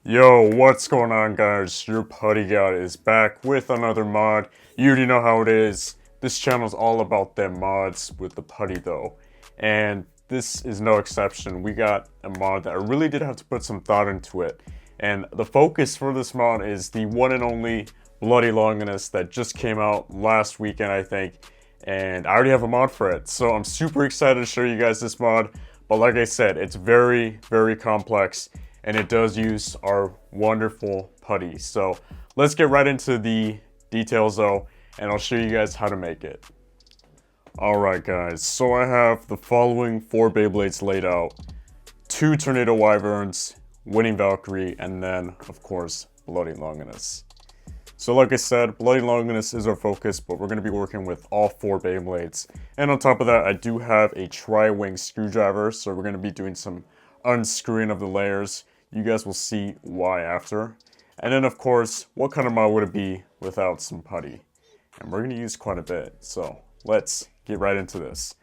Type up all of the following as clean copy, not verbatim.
Yo, what's going on, guys? Your putty god is back with another mod. You already know how it is. This channel is all about them mods with the putty though. And this is no exception. We got a mod that I really did have to put some thought into it. And the focus for this mod is the one and only Bloody Longinus that just came out last weekend, I think. And I already have a mod for it. So I'm super excited to show you guys this mod. But like I said, it's very, very complex. And it does use our wonderful putty. So let's get right into the details though, and I'll show you guys how to make it. Alright guys, so I have the following 4 Beyblades laid out. 2 Tornado Wyverns, Winning Valkyrie, and then, of course, Bloody Longinus. So like I said, Bloody Longinus is our focus, but we're going to be working with all 4 Beyblades. And on top of that, I do have a tri-wing screwdriver, so we're going to be doing some unscrewing of the layers. You guys will see why after. And then of course, what kind of mod would it be without some putty? And we're going to use quite a bit, so let's get right into this.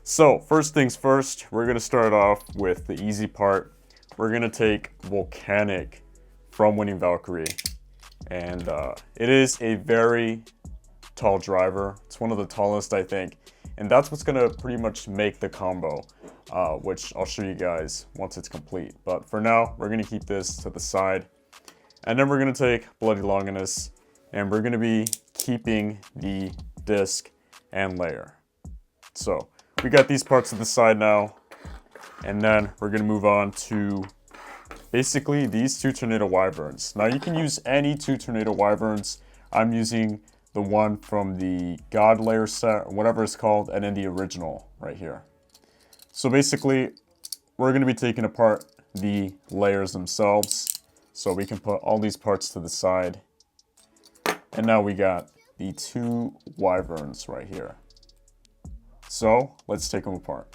So first things first, we're going to start off with the easy part. We're going to take Volcanic from Winning Valkyrie. And it is a very tall driver. It's one of the tallest, I think. And that's what's going to pretty much make the combo, which I'll show you guys once it's complete. But for now, we're going to keep this to the side. And then we're going to take Bloody Longinus, and we're going to be keeping the disc and layer. So we got these parts to the side now. And then we're going to move on to basically these 2 Tornado Wyverns. Now you can use any 2 Tornado Wyverns. I'm using the one from the God Layer set, or whatever it's called, and then the original right here. So basically, we're going to be taking apart the layers themselves. So we can put all these parts to the side. And now we got the 2 Wyverns right here. So let's take them apart.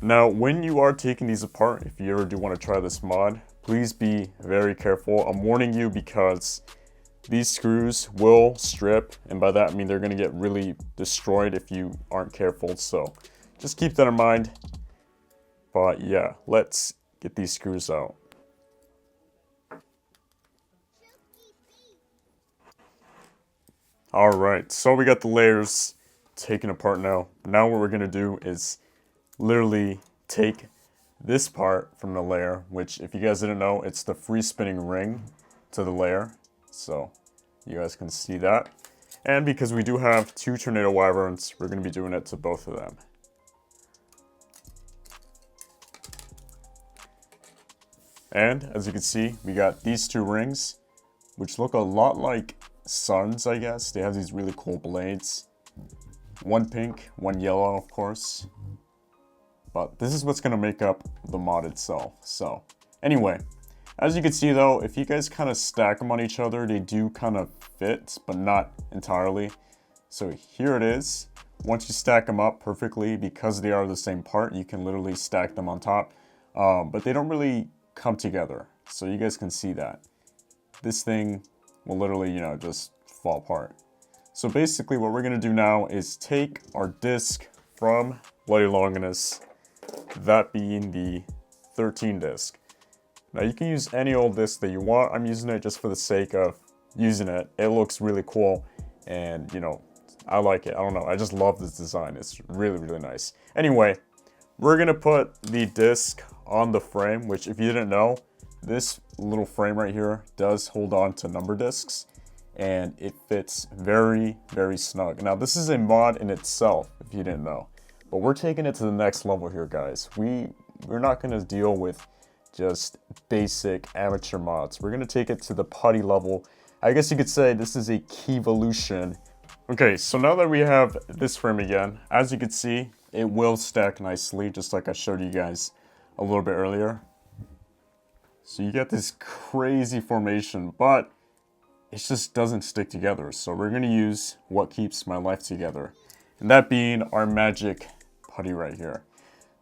Now, when you are taking these apart, if you ever do want to try this mod, please be very careful. I'm warning you because these screws will strip, and by that I mean they're going to get really destroyed if you aren't careful. So just keep that in mind. But yeah, let's get these screws out. Alright, so we got the layers taken apart now. Now what we're going to do is literally take this part from the layer, which if you guys didn't know, it's the free spinning ring to the layer. So you guys can see that. And because we do have 2 Tornado Wyverns, we're going to be doing it to both of them. And as you can see, we got these 2 rings, which look a lot like suns, I guess. They have these really cool blades. One pink, one yellow, of course. But this is what's going to make up the mod itself. So anyway, as you can see though, if you guys kind of stack them on each other, they do kind of fit, but not entirely. So here it is. Once you stack them up perfectly, because they are the same part, you can literally stack them on top. But they don't really come together. So you guys can see that. This thing will literally, just fall apart. So basically what we're going to do now is take our disc from Bloody Longinus, that being the 13 disc. Now you can use any old disc that you want. I'm using it just for the sake of using it. It looks really cool and I like it. I don't know, I just love this design. It's really, really nice. Anyway, we're gonna put the disc on the frame, which if you didn't know, this little frame right here does hold on to number discs and it fits very, very snug. Now this is a mod in itself, if you didn't know. But we're taking it to the next level here, guys. We're not going to deal with just basic amateur mods. We're going to take it to the putty level. I guess you could say this is a keyvolution. Okay, so now that we have this frame again, as you can see, it will stack nicely, just like I showed you guys a little bit earlier. So you get this crazy formation, but it just doesn't stick together. So we're going to use what keeps my life together, and that being our magic putty right here.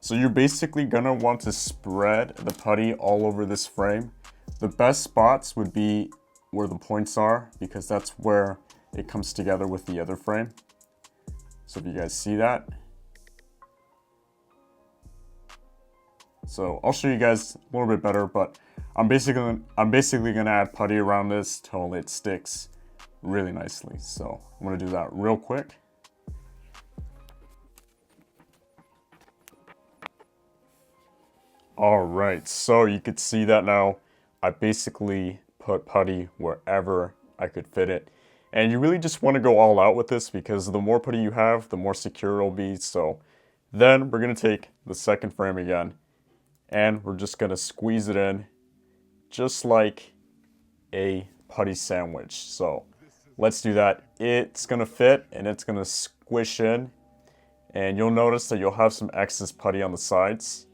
So you're basically gonna want to spread the putty all over this frame. The best spots would be where the points are, because that's where it comes together with the other frame. So if you guys see that, So I'll show you guys a little bit better, but I'm basically gonna add putty around this till it sticks really nicely. So I'm gonna do that real quick. Alright, so you could see that now. I basically put putty wherever I could fit it. And you really just want to go all out with this because the more putty you have, the more secure it'll be. So then we're going to take the second frame again and we're just going to squeeze it in just like a putty sandwich. So let's do that. It's going to fit and it's going to squish in. And you'll notice that you'll have some excess putty on the sides,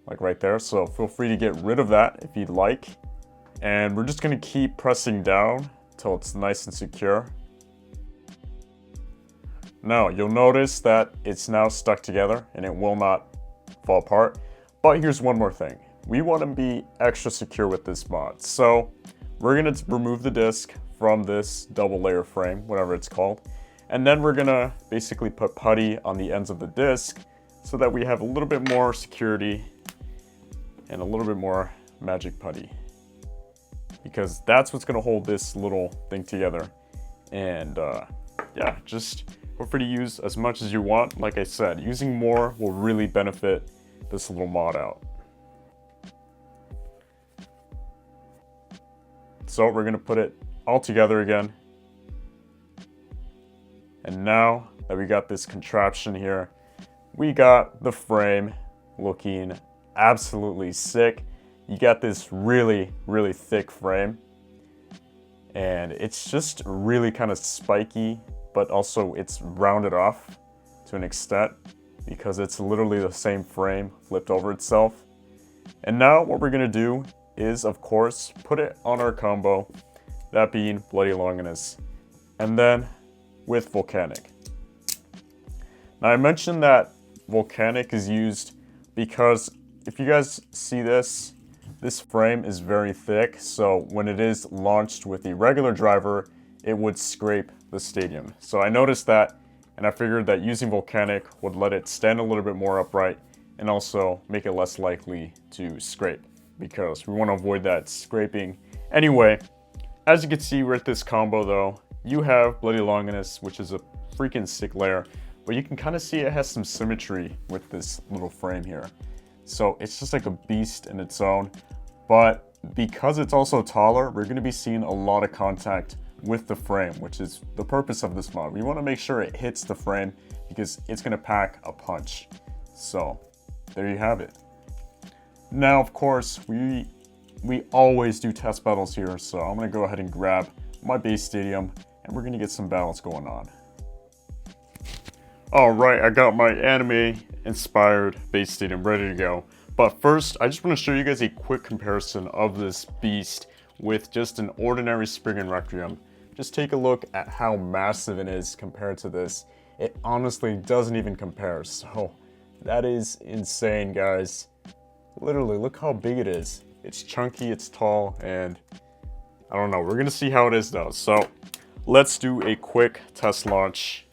like right there. So feel free to get rid of that if you'd like. And we're just gonna keep pressing down till it's nice and secure. Now you'll notice that it's now stuck together and it will not fall apart. But here's one more thing. We want to be extra secure with this mod. So we're gonna remove the disc from this double layer frame, whatever it's called. And then we're gonna basically put putty on the ends of the disc so that we have a little bit more security and a little bit more magic putty, because that's what's going to hold this little thing together. And yeah, just feel free to use as much as you want. Like I said, using more will really benefit this little mod out. So we're going to put it all together again. And now that we got this contraption here, we got the frame looking absolutely sick. You got this really thick frame and it's just really kind of spiky, but also it's rounded off to an extent because it's literally the same frame flipped over itself. And now what we're gonna do is, of course, put it on our combo, that being Bloody Longinus, and then with Volcanic. Now I mentioned that Volcanic is used because if you guys see this frame is very thick, so when it is launched with the regular driver, it would scrape the stadium. So I noticed that, and I figured that using Volcanic would let it stand a little bit more upright and also make it less likely to scrape, because we want to avoid that scraping. Anyway, as you can see with this combo though, you have Bloody Longinus, which is a freaking sick layer, but you can kind of see it has some symmetry with this little frame here. So it's just like a beast in its own, but because it's also taller, we're going to be seeing a lot of contact with the frame, which is the purpose of this mod. We want to make sure it hits the frame because it's going to pack a punch. So there you have it. Now, of course, we always do test battles here, so I'm going to go ahead and grab my base stadium and we're going to get some battles going on. Alright, I got my anime inspired base stadium ready to go. But first, I just want to show you guys a quick comparison of this beast with just an ordinary Spriggan Requiem. Just take a look at how massive it is compared to this. It honestly doesn't even compare, so that is insane, guys. Literally, look how big it is. It's chunky, it's tall, and I don't know. We're gonna see how it is though. So let's do a quick test launch.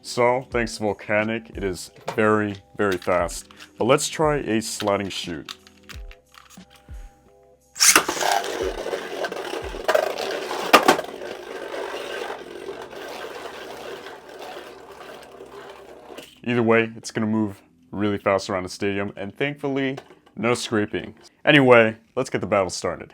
So, thanks to Volcanic, it is very fast. But let's try a sliding shoot. Either way, it's gonna move really fast around the stadium, and thankfully, no scraping. Anyway, let's get the battle started.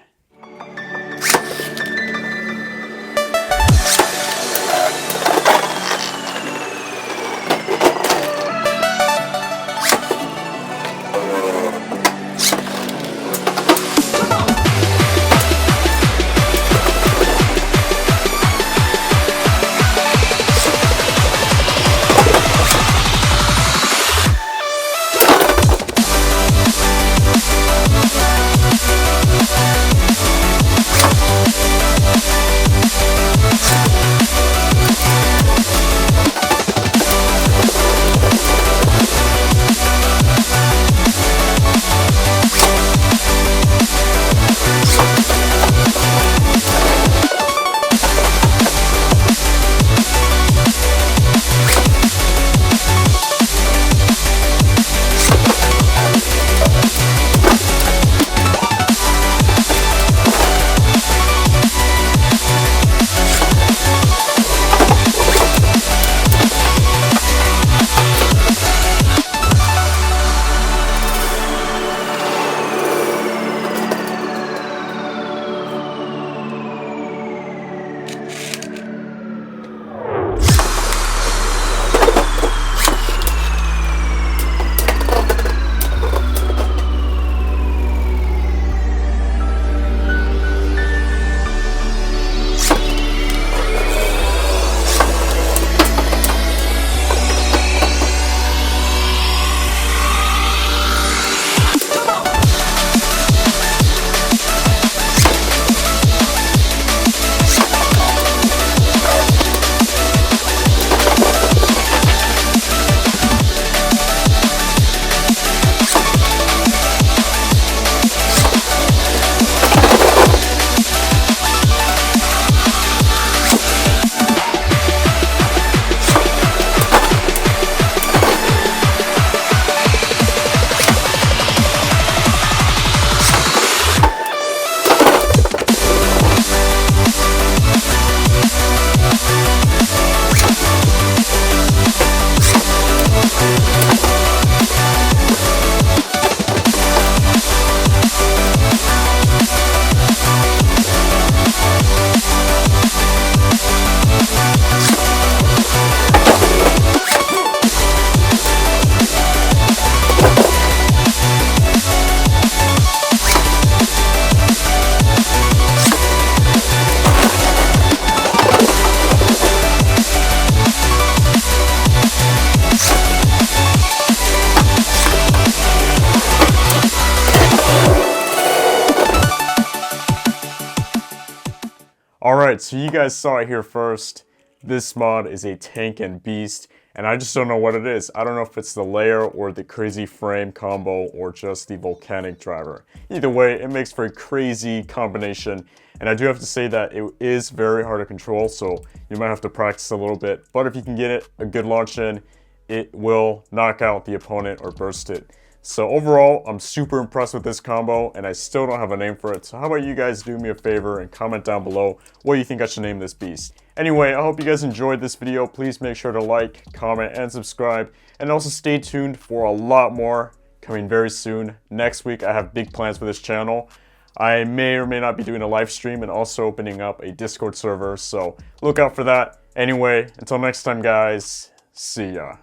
Alright, so you guys saw it here first. This mod is a tank and beast, and I just don't know what it is. I don't know if it's the layer or the crazy frame combo or just the volcanic driver. Either way, it makes for a crazy combination, and I do have to say that it is very hard to control, so you might have to practice a little bit. But if you can get it a good launch in, it will knock out the opponent or burst it. So overall, I'm super impressed with this combo, and I still don't have a name for it. So how about you guys do me a favor and comment down below what you think I should name this beast. Anyway, I hope you guys enjoyed this video. Please make sure to like, comment, and subscribe. And also stay tuned for a lot more coming very soon. Next week, I have big plans for this channel. I may or may not be doing a live stream and also opening up a Discord server. So look out for that. Anyway, until next time, guys. See ya.